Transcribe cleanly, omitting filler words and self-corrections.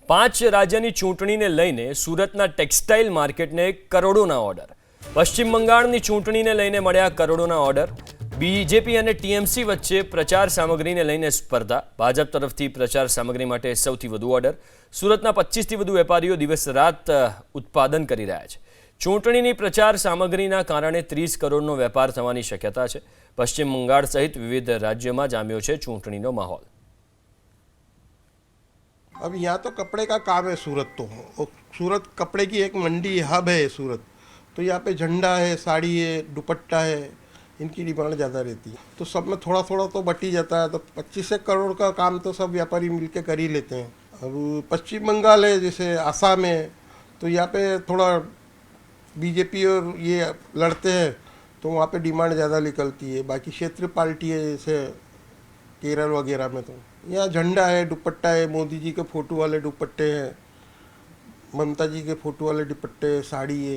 પાંચ રાજ્યની ચૂંટણીને લઈને સુરતના ટેક્સટાઇલ માર્કેટને કરોડોના ઓર્ડર. પશ્ચિમ બંગાળની ચૂંટણીને લઈને મળ્યા કરોડોના ઓર્ડર. બીજેપી અને ટીએમસી વચ્ચે પ્રચાર સામગ્રીને લઈને સ્પર્ધા. ભાજપ તરફથી પ્રચાર સામગ્રી માટે સૌથી વધુ ઓર્ડર. સુરતના 25થી વધુ વેપારીઓ દિવસ રાત ઉત્પાદન કરી રહ્યા છે. ચૂંટણીની પ્રચાર સામગ્રીના કારણે 30 કરોડનો વેપાર થવાની શક્યતા છે. પશ્ચિમ બંગાળ સહિત વિવિધ રાજ્યોમાં જામ્યો છે ચૂંટણીનો માહોલ. अब यहाँ तो कपड़े का काम है सूरत तो, और सूरत कपड़े की एक मंडी हब है सूरत, तो यहाँ पे झंडा है, साड़ी है, दुपट्टा है, इनकी डिमांड ज़्यादा रहती है, तो सब में थोड़ा थोड़ा तो बट ही जाता है। तो 25 करोड़ का काम तो सब व्यापारी मिलके कर ही लेते हैं। अब पश्चिम बंगाल है, जैसे आसाम है, तो यहाँ पे थोड़ा बीजेपी और ये लड़ते हैं, तो वहाँ पे डिमांड ज़्यादा निकलती है। बाकी क्षेत्रीय पार्टी है, जैसे केरल वगैरह में, तो यहाँ झंडा है, दुपट्टा है, मोदी जी के फ़ोटो वाले दुपट्टे हैं, ममता जी के फ़ोटो वाले दुपट्टे, साड़ी है।